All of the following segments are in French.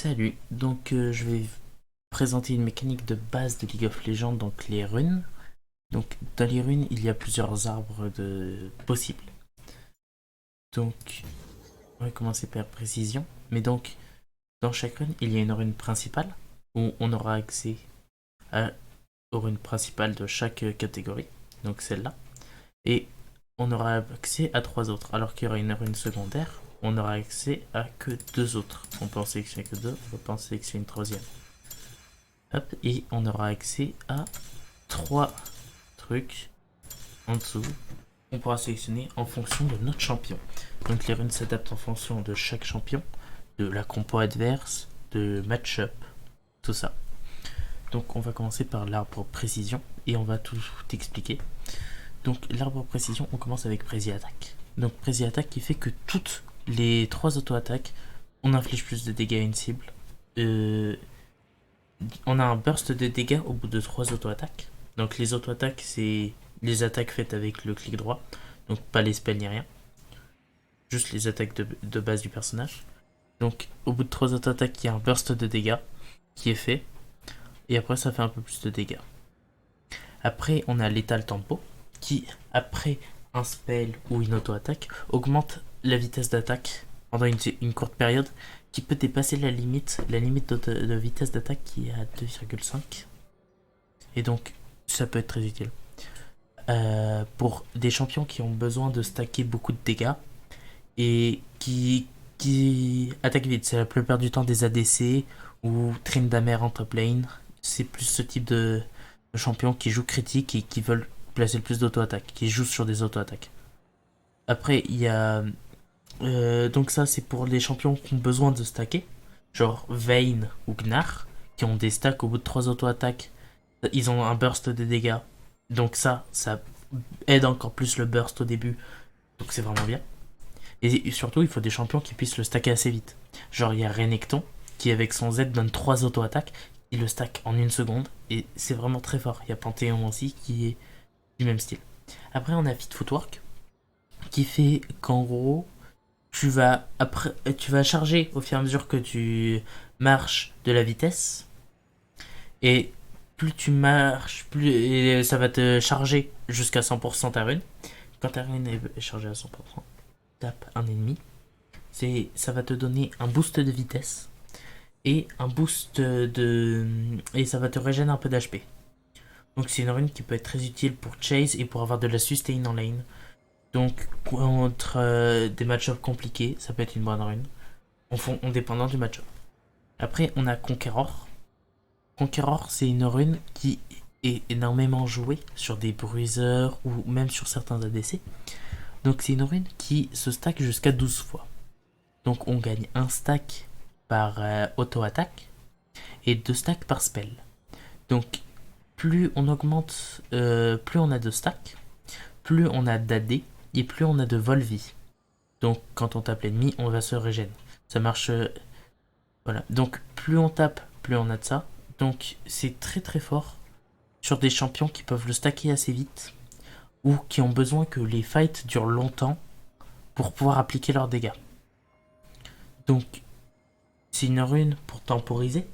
Salut, je vais présenter une mécanique de base de League of Legends, donc les runes. Donc dans les runes, il y a plusieurs arbres possibles. Donc on va commencer par précision. Mais donc dans chaque rune, il y a une rune principale où on aura accès aux runes principales de chaque catégorie, donc celle-là. Et on aura accès à trois autres, alors qu'il y aura une rune secondaire, on aura accès à que deux autres. On peut en sélectionner que deux, on peut en sélectionner une troisième. Hop, et on aura accès à trois trucs en dessous. On pourra sélectionner en fonction de notre champion. Donc les runes s'adaptent en fonction de chaque champion, de la compo adverse, de match-up, tout ça. Donc on va commencer par l'arbre précision et on va tout expliquer. Donc l'arbre précision, on commence avec Prési Attaque. Donc Prési Attaque qui fait que toutes les trois auto-attaques, on inflige plus de dégâts à une cible. On a un burst de dégâts au bout de 3 auto-attaques. Donc les auto-attaques, c'est les attaques faites avec le clic droit. Donc pas les spells ni rien. Juste les attaques de base du personnage. Donc au bout de 3 auto-attaques, il y a un burst de dégâts qui est fait. Et après, ça fait un peu plus de dégâts. Après, on a l'étal tempo qui, après un spell ou une auto-attaque, augmente la vitesse d'attaque pendant une courte période qui peut dépasser la limite de vitesse d'attaque qui est à 2,5. Et donc, ça peut être très utile. Pour des champions qui ont besoin de stacker beaucoup de dégâts et qui attaquent vite. C'est la plupart du temps des ADC ou Tryndamere en top lane. C'est plus ce type de champions qui jouent critique et qui veulent placer le plus d'auto-attaque, qui jouent sur des auto-attaques. Après, il y a... donc ça, c'est pour les champions qui ont besoin de stacker, genre Vayne ou Gnar, qui ont des stacks au bout de 3 auto-attaques. Ils ont un burst de dégâts. Donc ça aide encore plus le burst au début. Donc c'est vraiment bien. Et surtout, il faut des champions qui puissent le stacker assez vite. Genre, il y a Renekton, qui avec son Z donne 3 auto-attaques. Il le stack en une seconde. Et c'est vraiment très fort. Il y a Panthéon aussi, qui est du même style. Après, on a Fit Footwork, qui fait qu'en gros, tu vas charger au fur et à mesure que tu marches de la vitesse. Et plus tu marches, plus ça va te charger jusqu'à 100% ta rune. Quand ta rune est chargée à 100%, tape un ennemi. Ça va te donner un boost de vitesse et un boost de... Et ça va te régénérer un peu d'HP. Donc c'est une rune qui peut être très utile pour chase et pour avoir de la sustain en lane. Donc contre des match-ups compliqués, ça peut être une bonne rune. En dépendant du match-up. Après, on a Conqueror. Conqueror, c'est une rune qui est énormément jouée sur des bruiseurs ou même sur certains ADC. Donc c'est une rune qui se stack jusqu'à 12 fois. Donc on gagne un stack par auto-attaque et 2 stacks par spell. Donc plus on augmente, plus on a de stacks, plus on a d'AD et plus on a de vol-vie. Donc quand on tape l'ennemi, on va se régénérer. Ça marche... voilà. Donc plus on tape, plus on a de ça. Donc c'est très très fort sur des champions qui peuvent le stacker assez vite ou qui ont besoin que les fights durent longtemps pour pouvoir appliquer leurs dégâts. Donc c'est une rune pour temporiser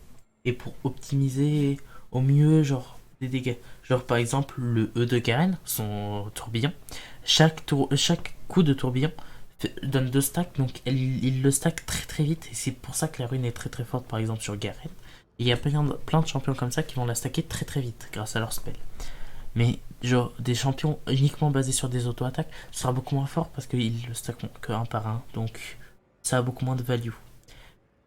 et pour optimiser au mieux genre des dégâts. Genre par exemple le E de Garen, son tourbillon. Chaque coup de tourbillon donne 2 stacks, donc il le stack très très vite et c'est pour ça que la rune est très très forte par exemple sur Garen. Et il y a plein de champions comme ça qui vont la stacker très très vite grâce à leur spell. Mais genre des champions uniquement basés sur des auto-attaques, ce sera beaucoup moins fort parce qu'ils le stackeront que un par un, donc ça a beaucoup moins de value.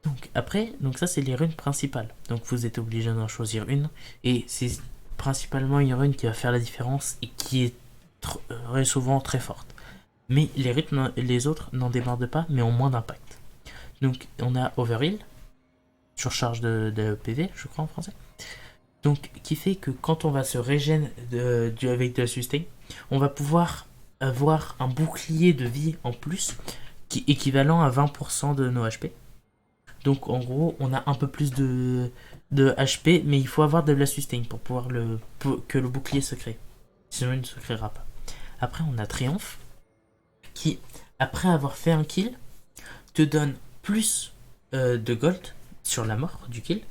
Donc après, ça c'est les runes principales. Donc vous êtes obligé d'en choisir une et c'est principalement une rune qui va faire la différence et qui est souvent très forte. Mais les autres n'en débordent pas mais ont moins d'impact. Donc on a Overheal, surcharge de PV, je crois en français. Donc qui fait que quand on va se régénérer avec de la sustain, on va pouvoir avoir un bouclier de vie en plus qui est équivalent à 20% de nos HP. Donc en gros, on a un peu plus de HP, mais il faut avoir de la sustain pour pouvoir que le bouclier se crée. Sinon, il ne se créera pas. Après, on a Triomphe, qui, après avoir fait un kill, te donne plus de gold sur la mort du kill.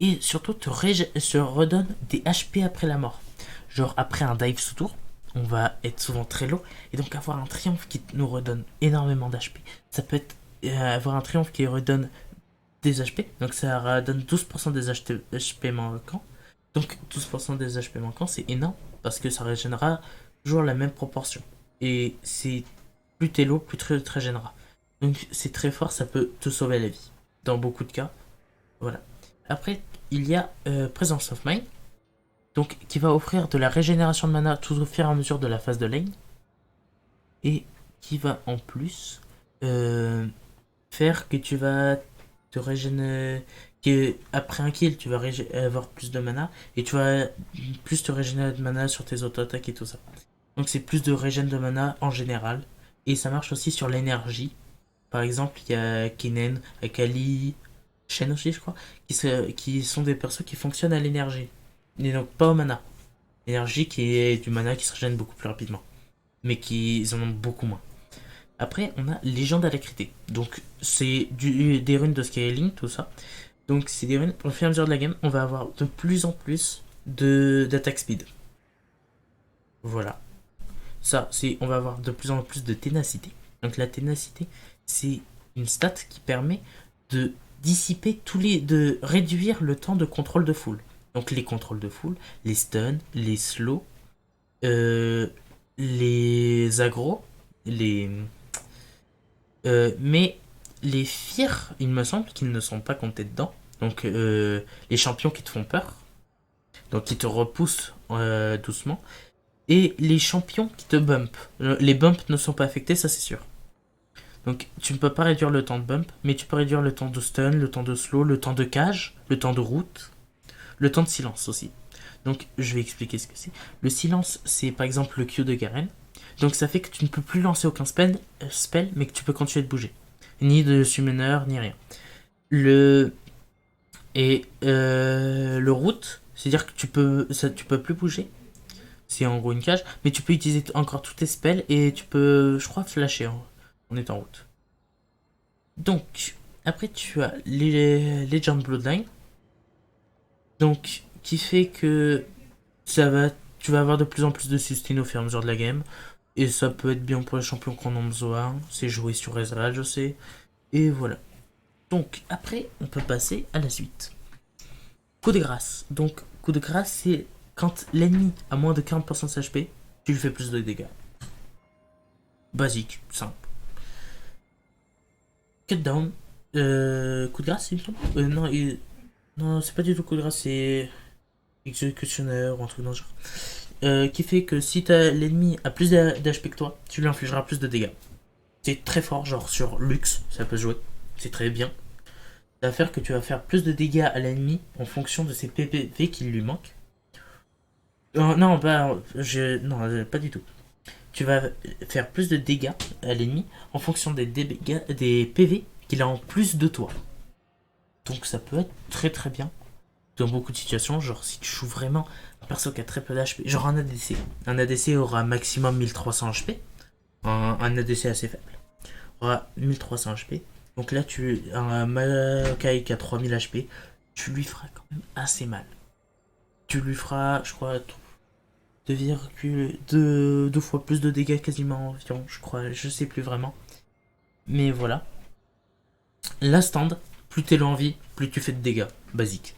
Et surtout se redonne des HP après la mort. Genre après un dive sous tour, on va être souvent très low. Et donc avoir un triomphe qui nous redonne énormément d'HP. Ça peut être avoir un triomphe qui redonne des HP. Donc ça redonne 12% des HP manquants. Donc 12% des HP manquants, c'est énorme. Parce que ça régénérera toujours la même proportion. Et c'est plus t'es low, plus très régénérera. Donc c'est très fort, ça peut te sauver la vie. Dans beaucoup de cas. Voilà. Après, il y a Presence of Mind, donc qui va offrir de la régénération de mana tout au fur et à mesure de la phase de lane, et qui va en plus faire que tu vas te régénérer, que après un kill, tu vas avoir plus de mana, et tu vas plus te régénérer de mana sur tes auto-attaques et tout ça. Donc c'est plus de régène de mana en général, et ça marche aussi sur l'énergie. Par exemple, il y a Kinen, Akali, Shen aussi, je crois, qui sont des persos qui fonctionnent à l'énergie. Et donc pas au mana. L'énergie qui est du mana qui se régène beaucoup plus rapidement. Mais qui en ont beaucoup moins. Après, on a Légende Alacrité. Donc, c'est des runes de scaling, tout ça. Donc, c'est des runes, au fur et à mesure de la game, on va avoir de plus en plus d'attaque speed. Voilà. Ça, c'est, on va avoir de plus en plus de ténacité. Donc, la ténacité, c'est une stat qui permet de dissiper de réduire le temps de contrôle de foule. Donc les contrôles de foule, les stuns, les slows, les aggros, mais les fears, il me semble qu'ils ne sont pas comptés dedans. Donc les champions qui te font peur, donc qui te repoussent doucement, et les champions qui te bump. Les bumps ne sont pas affectés, ça c'est sûr. Donc tu ne peux pas réduire le temps de bump, mais tu peux réduire le temps de stun, le temps de slow, le temps de cage, le temps de route, le temps de silence aussi. Donc je vais expliquer ce que c'est. Le silence, c'est par exemple le Q de Garen. Donc ça fait que tu ne peux plus lancer aucun spell mais que tu peux continuer de bouger. Ni de summoner, ni rien. Le route, c'est-à-dire que tu peux plus bouger. C'est en gros une cage, mais tu peux utiliser encore tous tes spells et tu peux, je crois, flasher on est en route. Donc, après tu as les Legend Bloodline. Donc, qui fait que tu vas avoir de plus en plus de sustain au fur et à mesure de la game. Et ça peut être bien pour les champions qu'on en a besoin. C'est joué sur Ezreal, je sais. Et voilà. Donc, après, on peut passer à la suite. Coup de grâce. Donc, coup de grâce, c'est quand l'ennemi a moins de 40% de sa HP, tu lui fais plus de dégâts. Basique, simple. Cut down. Coup de grâce, il me semble. Non, c'est pas du tout coup de grâce, c'est exécutionnaire ou un truc dans le genre. Qui fait que si l'ennemi a plus d'HP que toi, tu lui infligeras plus de dégâts. C'est très fort, genre sur Lux, ça peut jouer. C'est très bien. Ça va faire que tu vas faire plus de dégâts à l'ennemi en fonction de ses PPV qu'il lui manque. Non, pas du tout. Tu vas faire plus de dégâts à l'ennemi en fonction des PV qu'il a en plus de toi. Donc ça peut être très très bien dans beaucoup de situations, genre si tu joues vraiment un perso qui a très peu d'HP, genre un ADC. Un ADC aura maximum 1300 HP, un ADC assez faible aura 1300 HP. Donc là, un Maokai qui a 3000 HP, tu lui feras quand même assez mal. Tu lui feras, je crois, 2 fois plus de dégâts quasiment environ, je crois, je sais plus vraiment. Mais voilà. La stand, plus t'es loin en vie, plus tu fais de dégâts, basique.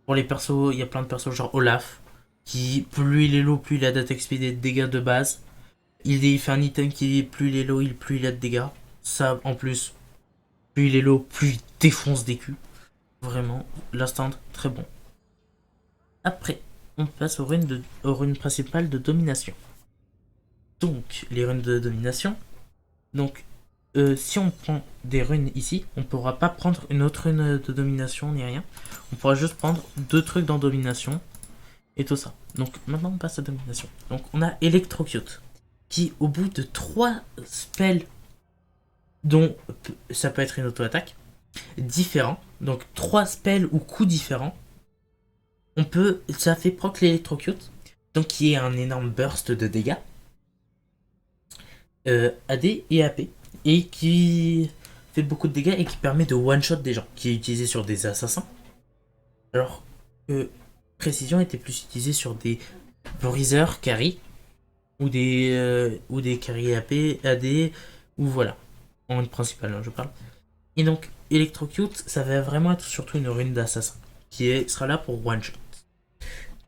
Pour les persos, il y a plein de persos genre Olaf, qui plus il est low, plus il a d'attaque speed et de dégâts de base. Il fait un item qui plus il est low, plus il a de dégâts. Ça, en plus, plus il est low, plus il défonce des culs. Vraiment, la stand, très bon. Après, on passe aux runes principales de domination. Donc, les runes de domination. Donc, si on prend des runes ici, on ne pourra pas prendre une autre rune de domination ni rien. On pourra juste prendre 2 trucs dans domination et tout ça. Donc maintenant on passe à domination. Donc on a Electrocute qui au bout de 3 spells dont ça peut être une auto-attaque différents, donc 3 spells ou coups différents, ça fait proc l'Electrocute, donc qui est un énorme burst de dégâts AD et AP, et qui fait beaucoup de dégâts et qui permet de one-shot des gens, qui est utilisé sur des assassins. Alors que précision était plus utilisée sur des briseurs, carry, ou des carry AP, AD, ou voilà. En principal, hein, je parle. Et donc, Electrocute, ça va vraiment être surtout une rune d'assassin, sera là pour one-shot.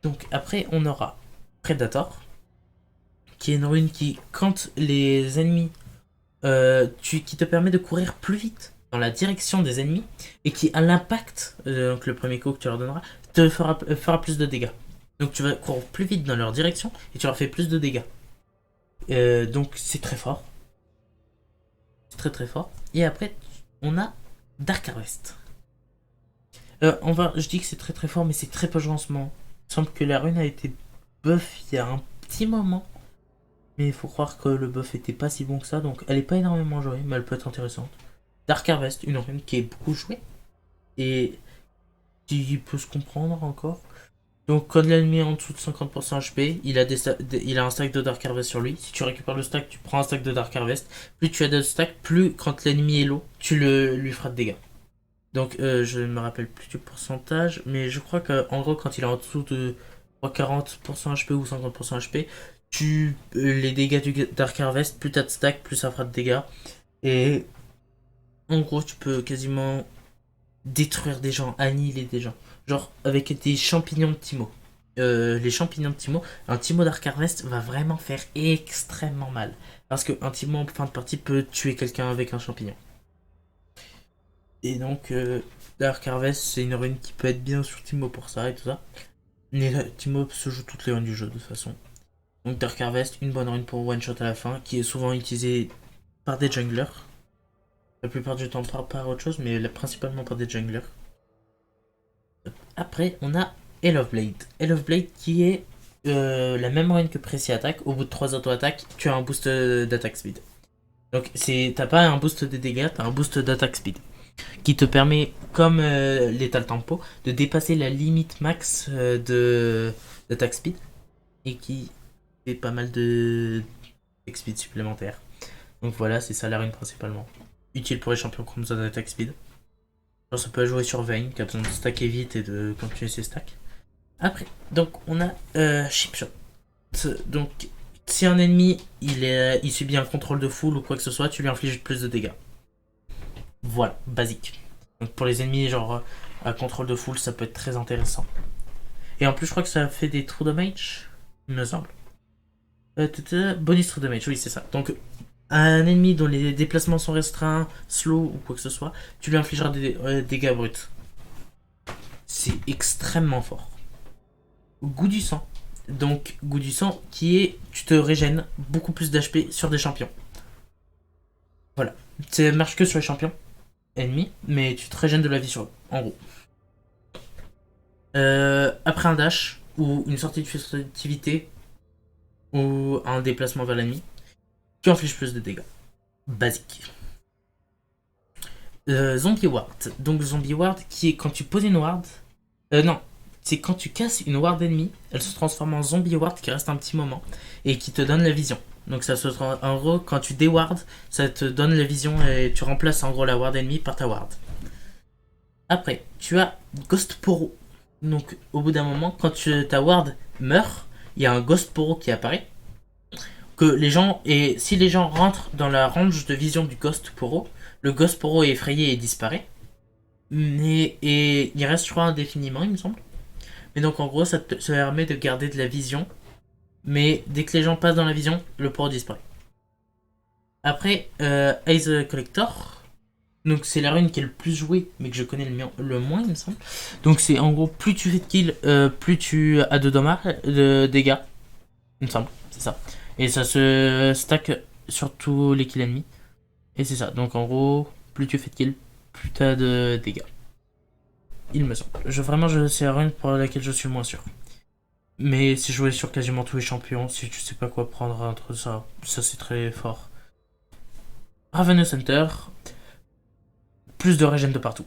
Donc après, on aura Predator, qui est une rune qui, quand les ennemis, qui te permet de courir plus vite dans la direction des ennemis, et qui, à l'impact, donc le premier coup que tu leur donneras, te fera plus de dégâts. Donc tu vas courir plus vite dans leur direction, et tu leur fais plus de dégâts. Donc c'est très fort. C'est très très fort. Et après, on a Dark Harvest. Je dis que c'est très très fort, mais c'est très peu joué en ce moment. Il semble que la rune a été buff il y a un petit moment. Mais il faut croire que le buff était pas si bon que ça, donc elle est pas énormément jouée, mais elle peut être intéressante. Dark Harvest, une rune qui est beaucoup jouée. Et qui peut se comprendre encore. Donc quand l'ennemi est en dessous de 50% HP, il a un stack de Dark Harvest sur lui. Si tu récupères le stack, tu prends un stack de Dark Harvest. Plus tu as de stack, plus quand l'ennemi est low, tu lui feras de dégâts. Donc je ne me rappelle plus du pourcentage, mais je crois qu'en gros quand il est en dessous de 40% HP ou 50% HP, les dégâts du Dark Harvest, plus t'as de stack, plus ça fera de dégâts. Et en gros tu peux quasiment détruire des gens, annihiler des gens. Genre avec des champignons de Timo. Les champignons de Timo, un Timo Dark Harvest va vraiment faire extrêmement mal. Parce qu'un Timo en fin de partie peut tuer quelqu'un avec un champignon. Et donc, Dark Harvest, c'est une rune qui peut être bien sur Timo pour ça et tout ça. Mais Timo se joue toutes les runes du jeu de toute façon. Donc Dark Harvest, une bonne rune pour one shot à la fin, qui est souvent utilisée par des junglers. La plupart du temps par autre chose, mais principalement par des junglers. Après, on a Hell of Blade. Hell of Blade qui est la même rune que Précis Attaque. Au bout de 3 auto-attaques, tu as un boost d'attaque speed. Donc t'as pas un boost de dégâts, t'as un boost d'attaque speed. Qui te permet, comme Lethal Tempo, de dépasser la limite max d'attaque speed. Et qui fait pas mal de speed supplémentaire. Donc voilà, c'est ça la rune principalement. Utile pour les champions qui ont besoin d'attaque speed. Genre ça peut jouer sur Vayne, qui a besoin de stacker vite et de continuer ses stacks. Après, donc on a Chipshot. Donc si un ennemi il subit un contrôle de foule ou quoi que ce soit, tu lui infliges plus de dégâts. Voilà, basique. Donc pour les ennemis genre à contrôle de foule, ça peut être très intéressant. Et en plus je crois que ça fait des true damage, il me semble. Bonus true damage, oui c'est ça. Donc un ennemi dont les déplacements sont restreints, slow ou quoi que ce soit, tu lui infligeras des dégâts bruts. C'est extrêmement fort. Goût du sang. Donc goût du sang qui est, tu te régènes beaucoup plus d'HP sur des champions. Voilà. Ça marche que sur les champions ennemis, mais tu te régènes de la vie sur eux, en gros. Après un dash, ou une sortie de furtivité, ou un déplacement vers l'ennemi, tu infliges plus de dégâts. Basique. Zombie Ward. Donc Zombie Ward qui est quand tu poses une ward. Non, c'est quand tu casses une ward ennemie, elle se transforme en Zombie Ward qui reste un petit moment et qui te donne la vision. Donc ça se en gros quand tu déward, ça te donne la vision et tu remplaces en gros la ward ennemie par ta ward. Après, tu as Ghost Poro. Donc au bout d'un moment, quand ta ward meurt, il y a un Ghost Poro qui apparaît. Si les gens rentrent dans la range de vision du Ghost Poro, le Ghost Poro est effrayé et disparaît. Et il reste je crois indéfiniment il me semble. Mais donc en gros ça permet de garder de la vision. Mais dès que les gens passent dans la vision, le Poro disparaît. Après, Ice Collector. Donc c'est la rune qui est le plus jouée, mais que je connais le moins il me semble. Donc c'est en gros plus tu fais de kills, plus tu as de dégâts. Il me semble, c'est ça. Et ça se stack sur tous les kills ennemis. Et c'est ça. Donc en gros, plus tu fais de kills, plus tu as de dégâts. Il me semble. C'est la rune pour laquelle je suis moins sûr. Mais c'est joué sur quasiment tous les champions. Si tu sais pas quoi prendre entre ça, c'est très fort. Ravenous Hunter. Plus de régène de partout.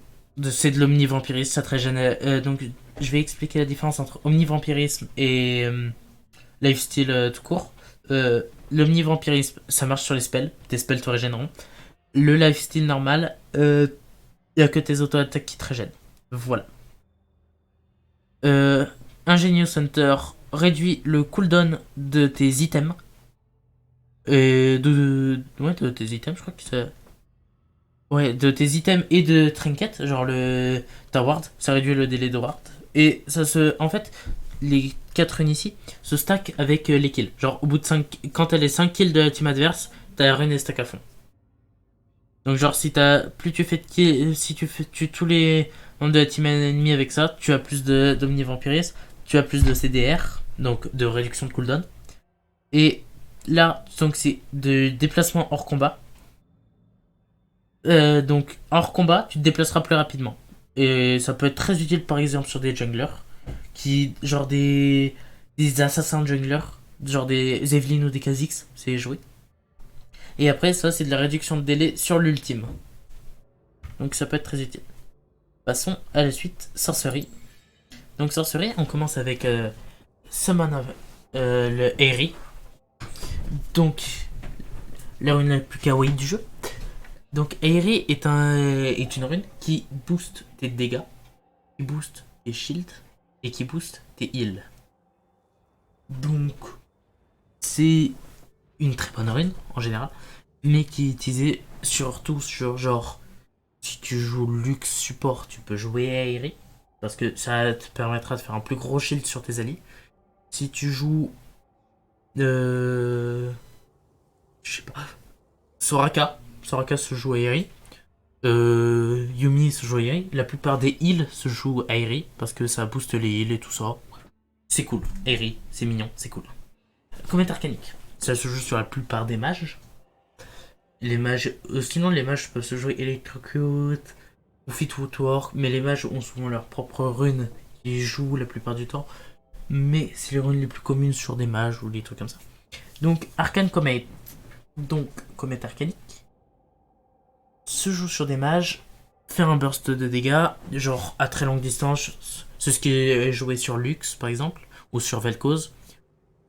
C'est de l'omnivampirisme, ça te régène. Donc je vais expliquer la différence entre omnivampirisme et lifesteal tout court. L'omnivampirisme, ça marche sur les spells. Tes spells te régéneront. le lifesteal normal, il n'y a que tes auto-attaques qui te régènent. Voilà. Ingenious Hunter réduit le cooldown de tes items. Et de tes items, je crois que ça. Ouais, de tes items et de trinkets, genre le ta ward, ça réduit le délai de ward. Et ça se. En fait, les 4 runes ici se stack avec les kills. Genre, au bout de 5. Quand t'as les 5 kills de la team adverse, ta rune est stack à fond. Donc, genre, si t'as. Plus tu fais de kills. Si tu fais tues tous les membres de la team ennemie avec ça, tu as plus d'omnivampirisme, tu as plus de CDR, donc de réduction de cooldown. Et là, donc c'est de déplacement hors combat. Donc hors combat, tu te déplaceras plus rapidement. Et ça peut être très utile par exemple sur des junglers. Genre des assassins junglers. Genre des Evelyn ou des Kha'Zix, c'est joué. Et après, ça, c'est de la réduction de délai sur l'ultime. Donc ça peut être très utile. Passons à la suite, sorcerie. Donc sorcerie, on commence avec Summon of le Aerie. Donc, la rune la plus kawaii du jeu. Donc Aerie est une rune qui booste tes dégâts, qui booste tes shields et qui booste tes heals. Donc c'est une très bonne rune en général, mais qui est utilisée surtout sur genre si tu joues Lux support, tu peux jouer Aerie parce que ça te permettra de faire un plus gros shield sur tes alliés. Si tu joues je sais pas, Soraka se joue Aerie. Yumi se joue Aerie. La plupart des heals se jouent Aerie parce que ça booste les heals et tout ça. C'est cool. Aerie, c'est mignon, c'est cool. Comète arcanique. Ça se joue sur la plupart des mages. Les mages. Sinon, les mages peuvent se jouer Electrocute ou Fit Footwork, mais les mages ont souvent leur propre rune qui jouent la plupart du temps. Mais c'est les runes les plus communes sur des mages ou des trucs comme ça. Donc, Arcane Comète. Donc, Comète arcanique se joue sur des mages, faire un burst de dégâts, genre à très longue distance, c'est ce qui est joué sur Lux par exemple, ou sur Vel'Koz.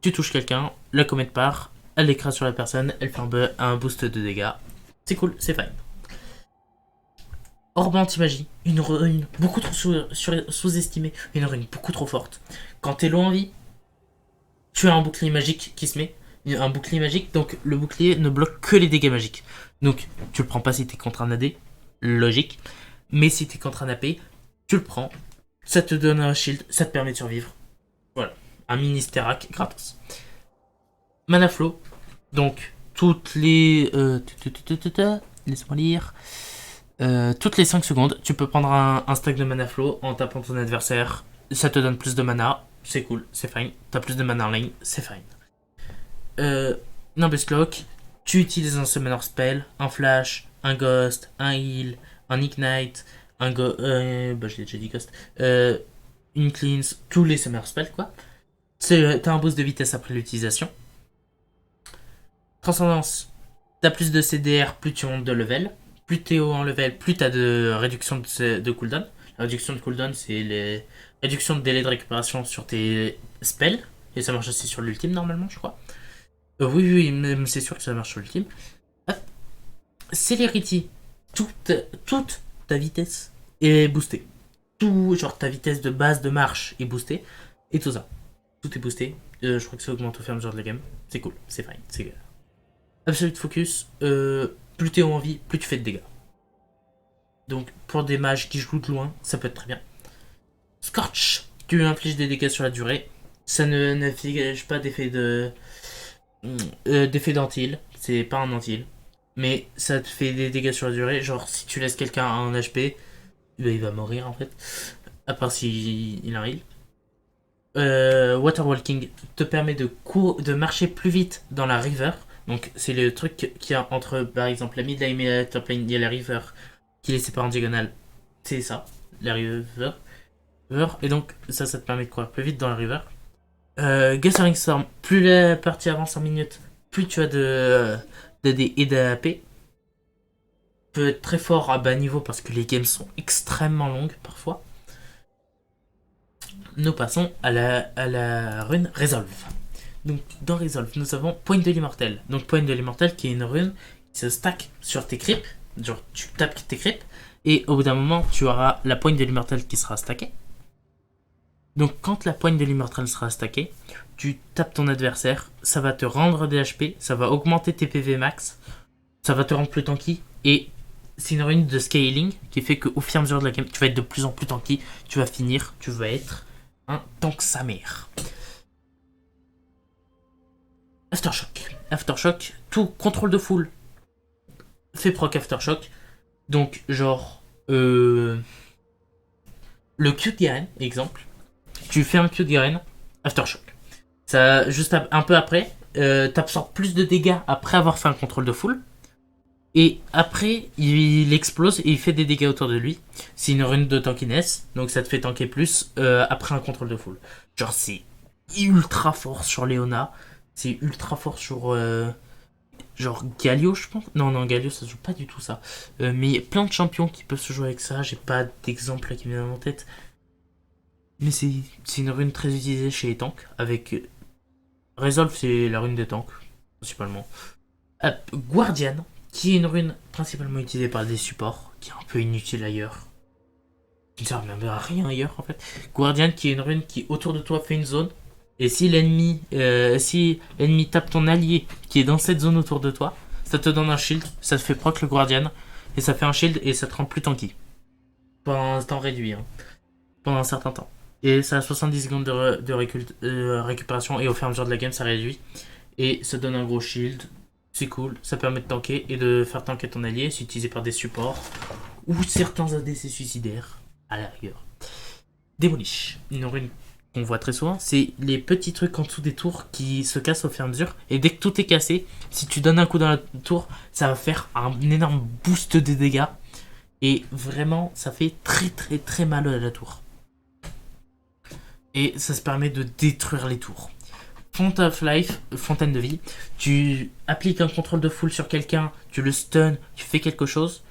Tu touches quelqu'un, la comète part, elle écrase sur la personne, elle fait un boost de dégâts. C'est cool, c'est fine. Orbe anti-magie, une rune beaucoup trop sous-estimée, une rune beaucoup trop forte. Quand t'es low en vie, tu as un bouclier magique qui se met, un bouclier magique, donc le bouclier ne bloque que les dégâts magiques. Donc tu le prends pas si t'es contre un AD, logique, mais si t'es contre un AP, tu le prends, ça te donne un shield, ça te permet de survivre. Voilà, un mini Sterak gratos. Mana Flow, donc toutes les... laisse-moi lire. Toutes les 5 secondes, tu peux prendre un stack de Mana Flow en tapant ton adversaire, ça te donne plus de mana, c'est cool, c'est fine. T'as plus de mana en lane, c'est fine. Nimbus Cloak, tu utilises un Summoner Spell, un Flash, un Ghost, un Heal, un Ignite, je l'ai déjà dit Ghost, une Cleanse, tous les Summoner Spells quoi. T'as un boost de vitesse après l'utilisation. Transcendance, t'as plus de CDR, plus tu montes de level. Plus t'es haut en level, plus t'as de réduction de cooldown. La réduction de cooldown, c'est les réductions de délai de récupération sur tes spells. Et ça marche aussi sur l'ultime normalement, je crois. Oui, même c'est sûr que ça marche sur l'ultime. Celerity, toute ta vitesse est boostée. Tout, genre ta vitesse de base de marche est boostée. Et tout ça. Tout est boosté. Je crois que ça augmente au fur et à mesure de la game. C'est cool, c'est fine. C'est Absolute Focus. Plus t'es en vie, plus tu fais de dégâts. Donc pour des mages qui jouent de loin, ça peut être très bien. Scorch, tu infliges des dégâts sur la durée. Ça n'affiche pas d'effet d'effet d'anti-heal. C'est pas un anti-heal. Mais ça te fait des dégâts sur la durée. Genre si tu laisses quelqu'un en HP, il va mourir en fait. À part s'il a un heal. Waterwalking te permet de marcher plus vite dans la river. Donc c'est le truc qu'il y a entre par exemple la mid lane et la top lane. Il y a la river qui les sépare en diagonale. C'est ça, la river. Et donc ça te permet de courir plus vite dans la river. Gathering Storm, plus la partie avance en minutes, plus tu as de DD et d'AP. Peut être très fort à bas niveau parce que les games sont extrêmement longues parfois. Nous passons à la rune Resolve. Donc dans Resolve, nous avons Point de l'immortel. Donc Point de l'immortel qui est une rune se stack sur tes creeps. Genre, tu tapes tes creeps. Et au bout d'un moment, tu auras la poigne de l'immortel qui sera stackée. Donc, quand la poigne de l'immortel sera stackée, tu tapes ton adversaire. Ça va te rendre des HP. Ça va augmenter tes PV max. Ça va te rendre plus tanky. Et c'est une rune de scaling qui fait qu'au fur et à mesure de la game, tu vas être de plus en plus tanky. Tu vas finir, tu vas être un tank sa mère. Aftershock. Aftershock, tout contrôle de foule fait proc Aftershock. Donc, genre, le Q de Garen, exemple. Tu fais un Q de Garen, Aftershock. Ça, juste un peu après, t'absorbes plus de dégâts après avoir fait un contrôle de foule. Et après, il explose et il fait des dégâts autour de lui. C'est une rune de tankiness, donc ça te fait tanker plus après un contrôle de foule. Genre, c'est ultra fort sur Leona. C'est ultra fort sur. Genre Galio, je pense. Non, Galio, ça se joue pas du tout ça. Mais il y a plein de champions qui peuvent se jouer avec ça. J'ai pas d'exemple là qui me vient en tête. Mais c'est une rune très utilisée chez les tanks. Avec. Resolve, c'est la rune des tanks, principalement. Guardian, qui est une rune principalement utilisée par des supports, qui est un peu inutile ailleurs. Qui ne sert même à rien ailleurs en fait. Guardian, qui est une rune qui autour de toi fait une zone. Et si l'ennemi tape ton allié qui est dans cette zone autour de toi, ça te donne un shield, ça te fait proc le Guardian, et ça fait un shield et ça te rend plus tanky. Pendant un temps réduit, hein. Pendant un certain temps. Et ça a 70 secondes de récupération, et au fur et à mesure de la game, ça réduit. Et ça donne un gros shield, c'est cool, ça permet de tanker et de faire tanker ton allié, c'est utilisé par des supports, ou certains ADC suicidaires, à la rigueur. Demolish, une rune qu'on voit très souvent, c'est les petits trucs en dessous des tours qui se cassent au fur et à mesure. Et dès que tout est cassé, si tu donnes un coup dans la tour, ça va faire un énorme boost de dégâts. Et vraiment, ça fait très très très mal à la tour. Et ça se permet de détruire les tours. Font of Life, fontaine de vie. Tu appliques un contrôle de foule sur quelqu'un, tu le stun, tu fais quelque chose.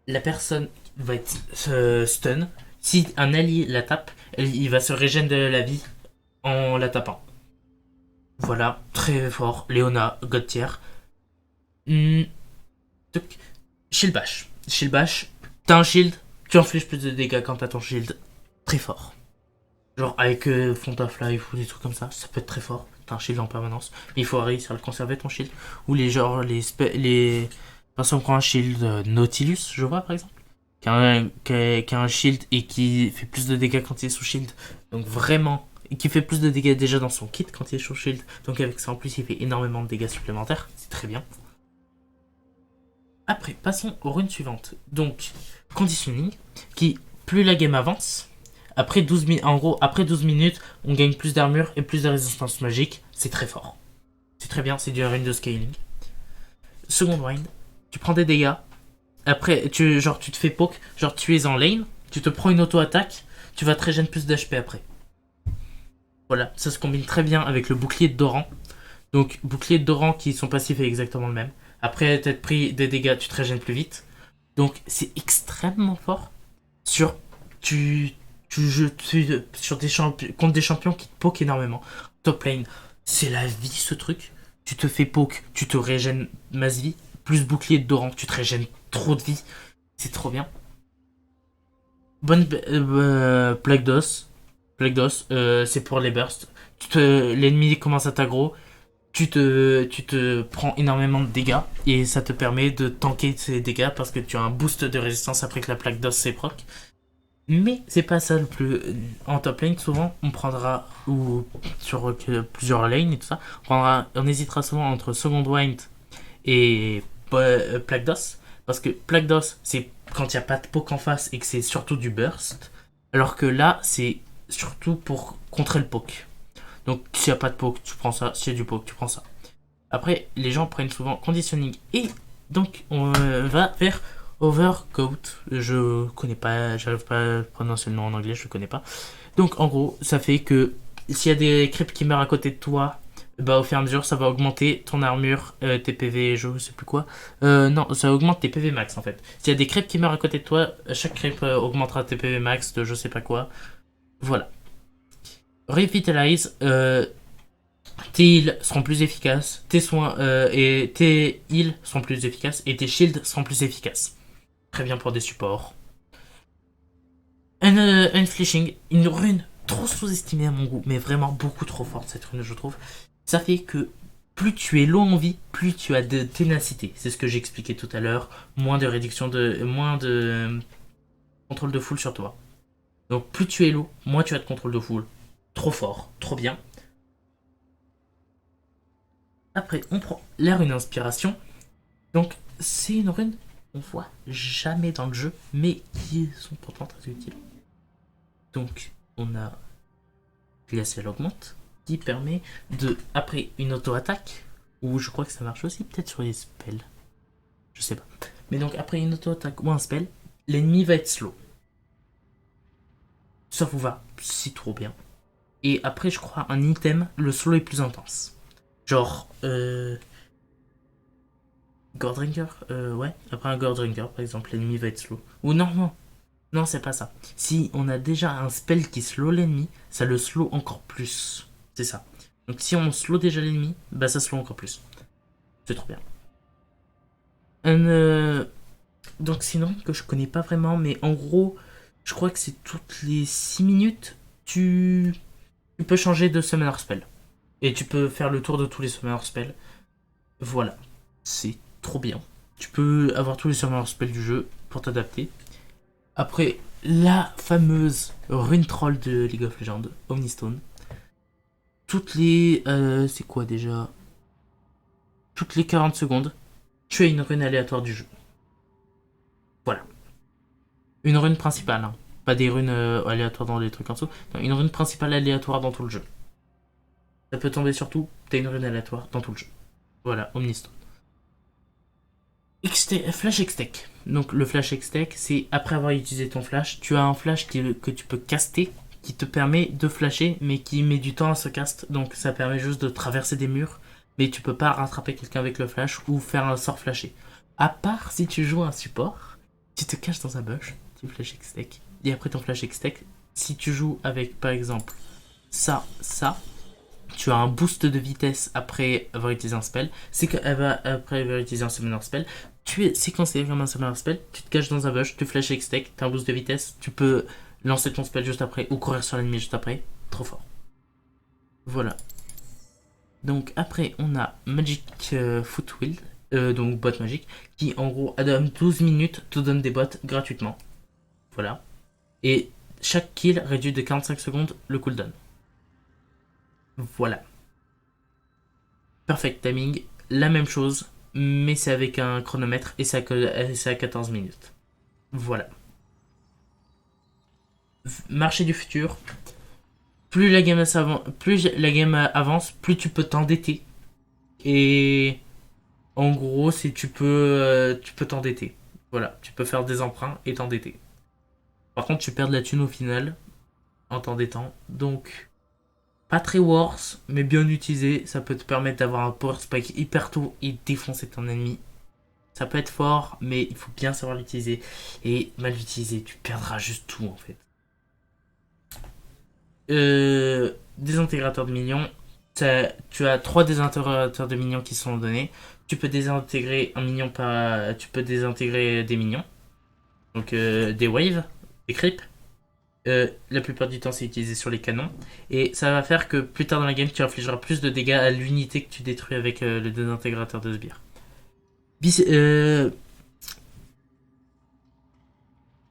La personne va être stun. Si un allié la tape, il va se régénérer de la vie en la tapant. Voilà, très fort. Leona, God tier. Shield bash. Shield bash, t'as un shield, tu infliges plus de dégâts quand t'as ton shield. Très fort. Genre avec Font of Life ou des trucs comme ça, ça peut être très fort. T'as un shield en permanence. Mais il faut réussir à le conserver ton shield. Ou les personnes qui ont un shield Nautilus, je vois par exemple. Qui a un shield et qui fait plus de dégâts quand il est sous shield. Donc vraiment, et qui fait plus de dégâts déjà dans son kit quand il est sous shield. Donc avec ça en plus, il fait énormément de dégâts supplémentaires. C'est très bien. Après, passons aux runes suivantes. Donc, conditioning, qui plus la game avance, après 12 minutes, on gagne plus d'armure et plus de résistance magique. C'est très fort. C'est très bien, c'est du rune de scaling. Second wind, tu prends des dégâts. Après, tu te fais poke, genre tu es en lane, tu te prends une auto-attaque, tu vas te régénérer plus d'HP après. Voilà, ça se combine très bien avec le bouclier de Doran. Donc, bouclier de Doran qui sont passifs est exactement le même. Après t'être pris des dégâts, tu te régènes plus vite. Donc, c'est extrêmement fort sur contre des champions qui te poke énormément. Top lane, c'est la vie ce truc. Tu te fais poke, tu te régènes masse vie, plus bouclier de Doran, tu te régènes trop de vie. C'est trop bien. Bonne plaque d'os. Plaque d'os, c'est pour les bursts. L'ennemi commence à t'aggro. Tu te prends énormément de dégâts et ça te permet de tanker ces dégâts parce que tu as un boost de résistance après que la plaque d'os s'est proc. Mais c'est pas ça le plus. En top lane, souvent, on prendra, ou sur plusieurs lanes et tout ça, on hésitera souvent entre Second Wind et Plaque d'Os. Parce que Plaque d'Os, c'est quand il n'y a pas de poke en face et que c'est surtout du burst. Alors que là, c'est surtout pour contrer le poke. Donc, s'il n'y a pas de poke, tu prends ça. S'il y a du poke, tu prends ça. Après, les gens prennent souvent conditioning. Et donc, on va vers Overcoat. Je connais pas, j'arrive pas à prononcer le nom en anglais, je le connais pas. Donc, en gros, ça fait que s'il y a des creeps qui meurent à côté de toi, bah, au fur et à mesure, ça va augmenter ton armure, tes PV, je sais plus quoi. Non, ça augmente tes PV max en fait. S'il y a des creeps qui meurent à côté de toi, chaque creep augmentera tes PV max de je sais pas quoi. Voilà. Revitalize, tes heals seront plus efficaces, tes soins et tes heals seront plus efficaces et tes shields seront plus efficaces. Très bien pour des supports. Un flashing, une rune trop sous-estimée à mon goût, mais vraiment beaucoup trop forte cette rune je trouve. Ça fait que plus tu es low en vie, plus tu as de ténacité. C'est ce que j'ai expliqué tout à l'heure. Moins de contrôle de foule sur toi. Donc plus tu es low, moins tu as de contrôle de foule. Trop fort, trop bien. Après, on prend la rune inspiration. Donc c'est une rune qu'on voit jamais dans le jeu, mais qui sont pourtant très utiles. Donc on a Glacial Augmente qui permet de, après une auto-attaque, ou je crois que ça marche aussi peut-être sur les spells, je sais pas. Mais donc après une auto-attaque ou un spell, l'ennemi va être slow. Ça vous va, c'est trop bien. Et après je crois un item, le slow est plus intense. Genre, Gordrinker, ouais, après un Gordrinker par exemple, l'ennemi va être slow. Ou non, c'est pas ça. Si on a déjà un spell qui slow l'ennemi, ça le slow encore plus. C'est ça. Donc si on slow déjà l'ennemi, bah ça slow encore plus. C'est trop bien. Donc sinon, que je connais pas vraiment, mais en gros, je crois que c'est toutes les 6 minutes, tu peux changer de summoner spell. Et tu peux faire le tour de tous les summoner spells. Voilà. C'est trop bien. Tu peux avoir tous les summoner spells du jeu pour t'adapter. Après, la fameuse rune troll de League of Legends, Omnistone. Toutes les... c'est quoi déjà? Toutes les 40 secondes, tu as une rune aléatoire du jeu. Voilà. Une rune principale, hein. Pas des runes aléatoires dans les trucs en dessous. Non, une rune principale aléatoire dans tout le jeu. Ça peut tomber sur tout, t'as une rune aléatoire dans tout le jeu. Voilà, Omnistone. Flash X-Tech. Donc le Flash X-Tech, c'est après avoir utilisé ton flash, tu as un flash que tu peux caster qui te permet de flasher, mais qui met du temps à se cast. Donc ça permet juste de traverser des murs, mais tu peux pas rattraper quelqu'un avec le flash ou faire un sort flashé. À part si tu joues un support, tu te caches dans un bush, tu flash X-Tech. Et après ton flash X-Tech, si tu joues avec par exemple ça, tu as un boost de vitesse après avoir utilisé un spell. C'est qu'après avoir utilisé un summoner spell, c'est considéré comme un summoner spell. Tu te caches dans un bush, tu flash X-Tech, tu as un boost de vitesse, tu peux lancer ton spell juste après ou courir sur l'ennemi juste après. Trop fort. Voilà. Donc après, on a Magic Footwill, donc bot magique, qui en gros, à 12 minutes, te donne des bots gratuitement. Voilà. Et chaque kill réduit de 45 secondes le cooldown. Voilà. Perfect timing, la même chose, mais c'est avec un chronomètre et c'est à 14 minutes. Voilà. Marché du futur. Plus la game avance, plus tu peux t'endetter. Et en gros, c'est tu peux t'endetter. Voilà, tu peux faire des emprunts et t'endetter. Par contre, tu perds de la thune au final en t'endettant. Donc, pas très worse, mais bien utilisé. Ça peut te permettre d'avoir un power spike hyper tôt et défoncer ton ennemi. Ça peut être fort, mais il faut bien savoir l'utiliser. Et mal l'utiliser, tu perdras juste tout en fait. Désintégrateurs de minions. Tu as 3 désintégrateurs de minions qui sont donnés. Tu peux désintégrer un minion par. Tu peux désintégrer des minions. Donc des waves, des creeps. La plupart du temps, c'est utilisé sur les canons. Et ça va faire que plus tard dans la game, tu infligeras plus de dégâts à l'unité que tu détruis avec le désintégrateur de sbire.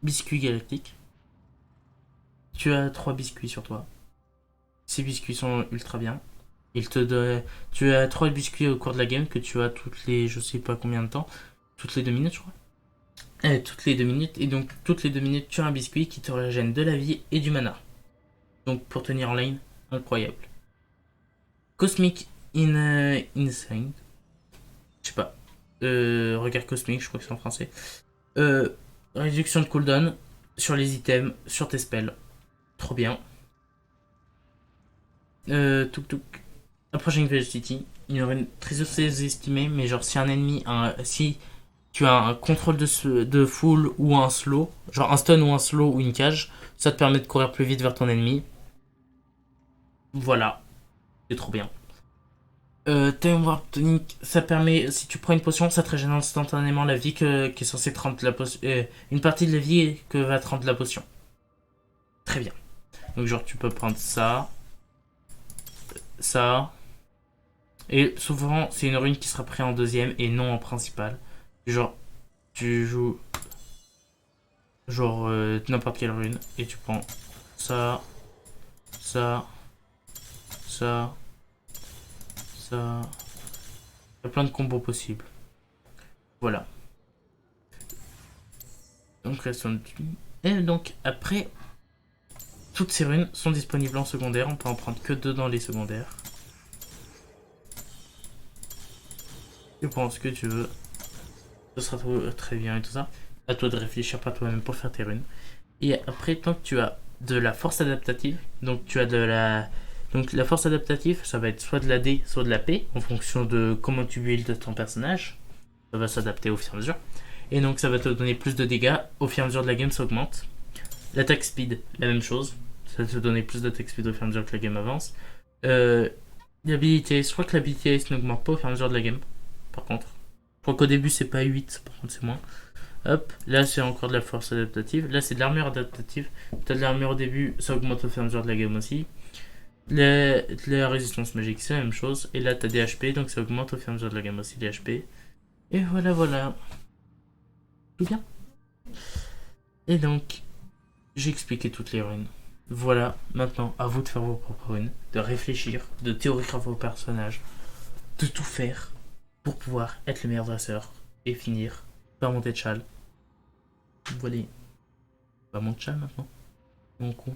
Biscuit galactique. Tu as 3 biscuits sur toi. Ces biscuits sont ultra bien. Tu as 3 biscuits au cours de la game que tu as toutes les. Je sais pas combien de temps. Toutes les 2 minutes, je crois. Toutes les 2 minutes. Et donc, toutes les 2 minutes, tu as un biscuit qui te régène de la vie et du mana. Donc, pour tenir en lane, incroyable. Cosmic Instinct. Je sais pas. Regard cosmique, je crois que c'est en français. Réduction de cooldown sur les items, sur tes spells. Trop bien. Tuk. Approaching Velocity. Une rune très sous-estimée, mais genre si un ennemi, si tu as un contrôle de full ou un slow, genre un stun ou un slow ou une cage, ça te permet de courir plus vite vers ton ennemi. Voilà, c'est trop bien. Time Warp Tonic, ça permet, si tu prends une potion, ça te régène instantanément la vie qui est censée te rendre la potion. Une partie de la vie que va te rendre la potion. Très bien. Donc, genre, tu peux prendre ça, ça. Et souvent, c'est une rune qui sera prise en deuxième et non en principal. Genre, tu joues. Genre, n'importe quelle rune. Et tu prends ça, ça, ça, ça. Il y a plein de combos possibles. Voilà. Donc, et donc, après, toutes ces runes sont disponibles en secondaire. On peut en prendre que deux dans les secondaires. Tu prends ce que tu veux. Ce sera très bien et tout ça. À toi de réfléchir par toi-même pour faire tes runes. Et après, tant que tu as de la force adaptative, donc tu as de la. Donc la force adaptative, ça va être soit de la D, soit de la P, en fonction de comment tu builds ton personnage. Ça va s'adapter au fur et à mesure. Et donc ça va te donner plus de dégâts. Au fur et à mesure de la game, ça augmente. L'attaque speed, la même chose. Ça va te donner plus d'attaque speed au fur et à mesure que la game avance. L'habilité, je crois que l'habilité n'augmente pas au fur et à mesure de la game. Par contre, je crois qu'au début c'est pas 8, par contre c'est moins. Hop, là c'est encore de la force adaptative. Là c'est de l'armure adaptative. T'as de l'armure au début, ça augmente au fur et à mesure de la game aussi. La résistance magique, c'est la même chose. Et là t'as des HP, donc ça augmente au fur et à mesure de la game aussi, les HP. Et voilà, voilà. Tout bien. Et donc, j'ai expliqué toutes les runes. Voilà, maintenant, à vous de faire vos propres runes, de réfléchir, de théoriser vos personnages, de tout faire pour pouvoir être le meilleur dresseur et finir par monter de châle. Voilà. Bah, mon châle maintenant. Mon coup.